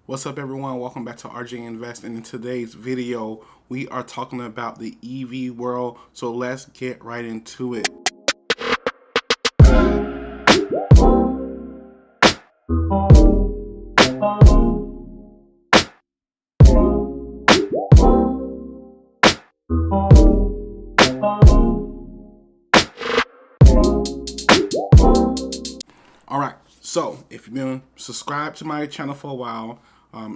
What's up, everyone? Welcome back to RJ Invest, and in today's video we are talking about the EV world, so let's get right into it. Alright, so if you've been subscribed to my channel for a while,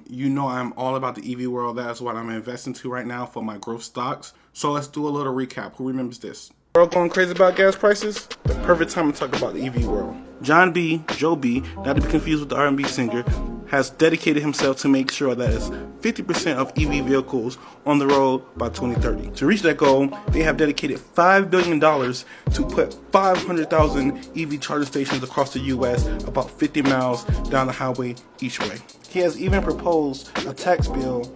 you know I'm all about the EV world. That's what I'm investing to right now for my growth stocks. So let's do a little recap. Who remembers this? World going crazy about gas prices? The perfect time to talk about the EV world. John B, Joe B, not to be confused with the R&B singer, has dedicated himself to make sure that it's 50% of EV vehicles on the road by 2030. To reach that goal, they have dedicated $5 billion to put 500,000 EV charging stations across the US, about 50 miles down the highway each way. He has even proposed a tax bill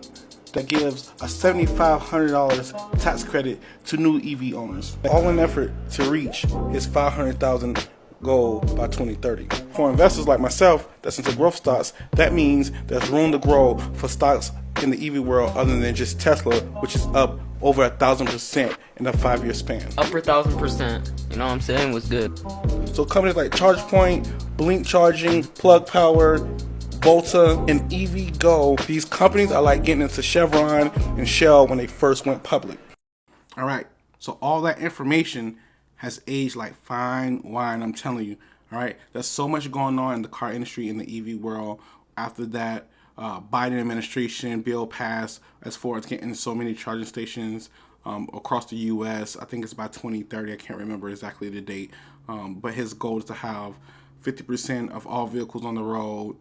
that gives a $7,500 tax credit to new EV owners, all in an effort to reach his 500,000 goal by 2030. For investors like myself that's into growth stocks, that means there's room to grow for stocks in the EV world other than just Tesla, which is up over 1,000% in a 5-year span. Upper 1,000%, you know what I'm saying, was good. So companies like ChargePoint, Blink Charging, Plug Power, Volta, and EVgo, these companies are like getting into Chevron and Shell when they first went public. All right, so all that information has aged like fine wine, I'm telling you. All right, there's so much going on in the car industry, in the EV world. After that, Biden administration bill passed as far as getting so many charging stations across the U.S. I think it's by 2030. I can't remember exactly the date, but his goal is to have 50% of all vehicles on the road,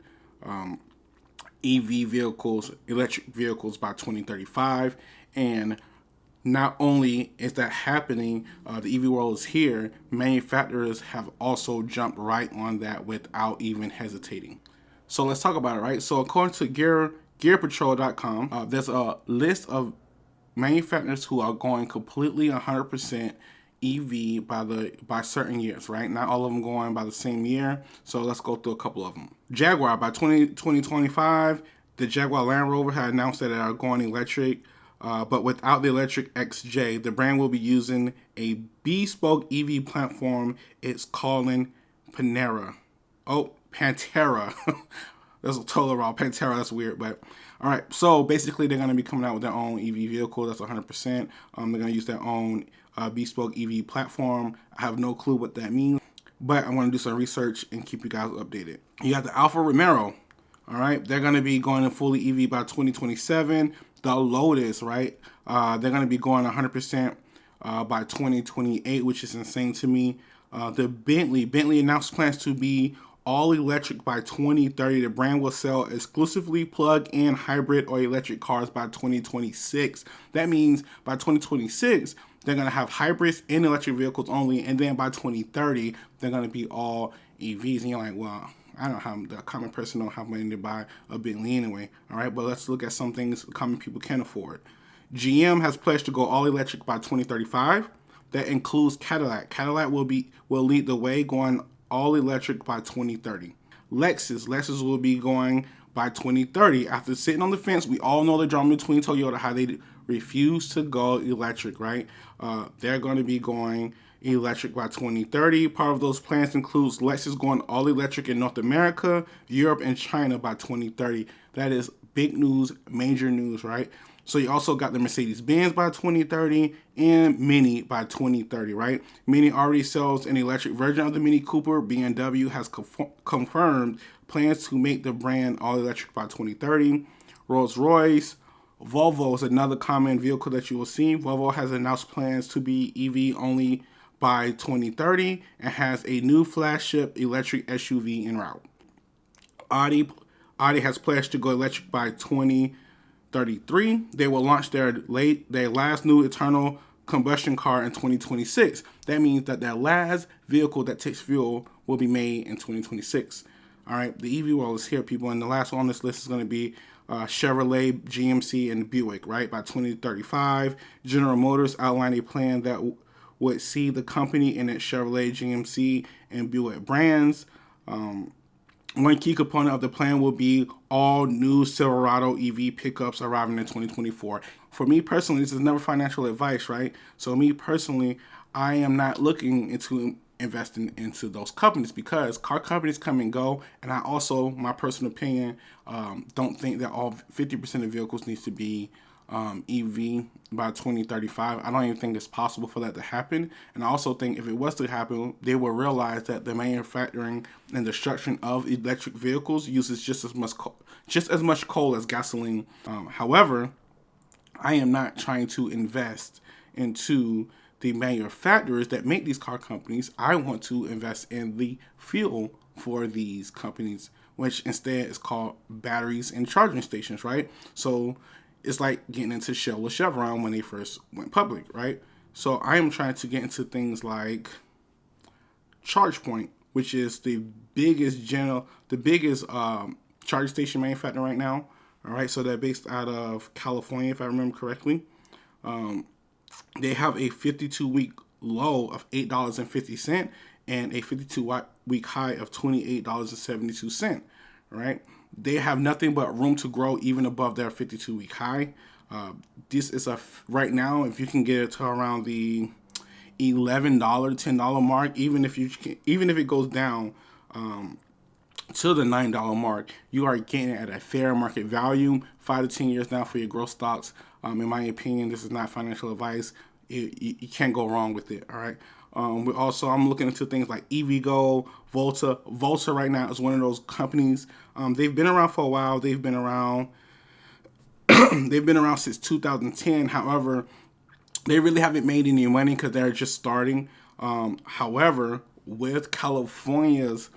EV vehicles, electric vehicles by 2035. And not only is that happening, the EV world is here, manufacturers have also jumped right on that without even hesitating. So let's talk about it, right? So according to GearPatrol.com, there's a list of manufacturers who are going completely 100% EV by certain years, right? Not all of them going by the same year. So let's go through a couple of them. Jaguar by 2025, the Jaguar Land Rover had announced that they are going electric, but without the electric XJ. The brand will be using a bespoke EV platform it's calling Pantera. That's totally wrong. Pantera, that's weird, but all right. So basically, they're going to be coming out with their own EV vehicle. That's 100%. They're going to use their own bespoke EV platform. I have no clue what that means, but I'm going to do some research and keep you guys updated. You got the Alfa Romero. All right, they're going to be going fully EV by 2027. The Lotus, right? They're going to be going 100% by 2028, which is insane to me. The Bentley announced plans to be all electric by 2030. The brand will sell exclusively plug-in hybrid or electric cars by 2026. That means by 2026, they're going to have hybrids and electric vehicles only. And then by 2030, they're going to be all EVs. And you're like, well, I don't have, the common person don't have money to buy a Bentley anyway. All right, but let's look at some things common people can afford. GM has pledged to go all electric by 2035. That includes Cadillac. Cadillac will lead the way, going all electric by 2030. Lexus will be going by 2030. After sitting on the fence, we all know the drama between Toyota, how they refuse to go electric, right? They're going to be going electric by 2030. Part of those plans includes Lexus going all electric in North America, Europe, and China by 2030. That is big news, major news, right? So you also got the Mercedes-Benz by 2030 and Mini by 2030, right? Mini already sells an electric version of the Mini Cooper. BMW has confirmed plans to make the brand all electric by 2030. Rolls-Royce, Volvo is another common vehicle that you will see. Volvo has announced plans to be EV only by 2030 and has a new flagship electric SUV en route. Audi has pledged to go electric by 2033. They will launch their last new internal combustion car in 2026. That means that their last vehicle that takes fuel will be made in 2026. All right, the EV world is here, people, and the last one on this list is going to be Chevrolet, GMC, and Buick, right? By 2035, General Motors outlined a plan that would see the company in its Chevrolet, GMC, and Buick brands. One key component of the plan will be all new Silverado EV pickups arriving in 2024. For me personally, this is never financial advice, right? So me personally, I am not looking into investing into those companies because car companies come and go. And I also, my personal opinion, don't think that all 50% of vehicles needs to be EV by 2035. I don't even think it's possible for that to happen. And I also think if it was to happen, they will realize that the manufacturing and destruction of electric vehicles uses just as much coal as gasoline. However, I am not trying to invest into the manufacturers that make these car companies. I want to invest in the fuel for these companies, which instead is called batteries and charging stations, right? So it's like getting into Shell or Chevron when they first went public, right? So I am trying to get into things like ChargePoint, which is the biggest charge station manufacturer right now. All right, so they're based out of California, if I remember correctly. They have a 52-week low of $8.50 and a 52-week high of $28.72. Right? They have nothing but room to grow even above their 52-week high. This is right now, if you can get it to around the $11, $10 mark, even if it goes down to the $9 mark, you are getting it at a fair market value 5 to 10 years now for your growth stocks. In my opinion, this is not financial advice. You can't go wrong with it. All right. I'm looking into things like EVgo, Volta. Volta right now is one of those companies. They've been around for a while. They've been around. They've been around since 2010. However, they really haven't made any money because they're just starting. However, with California's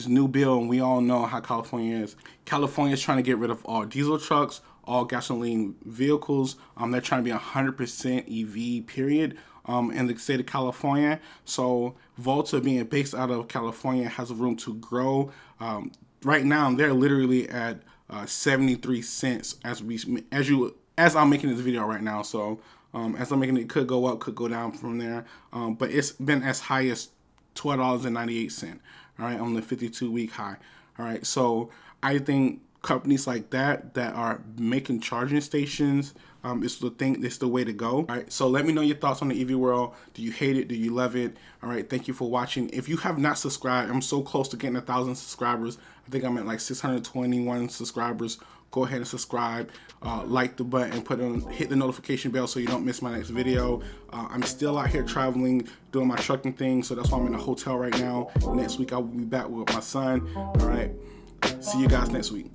new bill, and we all know how California is. California is trying to get rid of all diesel trucks, all gasoline vehicles. They're trying to be 100% EV, period, in the state of California. So Volta, being based out of California, has room to grow. Right now, they're literally at 73 cents as I'm making this video right now. So as I'm making it, could go up, could go down from there. But it's been as high as $12.98. All right, on the 52-week high. All right, so I think companies like that are making charging stations, it's the way to go. All right, so let me know your thoughts on the EV world. Do you hate it? Do you love it? All right, thank you for watching. If you have not subscribed, I'm so close to getting 1,000 subscribers. I think I'm at like 621 subscribers. Go ahead and subscribe, like the button, hit the notification bell so you don't miss my next video. I'm still out here traveling, doing my trucking thing, so that's why I'm in a hotel right now. Next week I will be back with my son. All right, see you guys next week.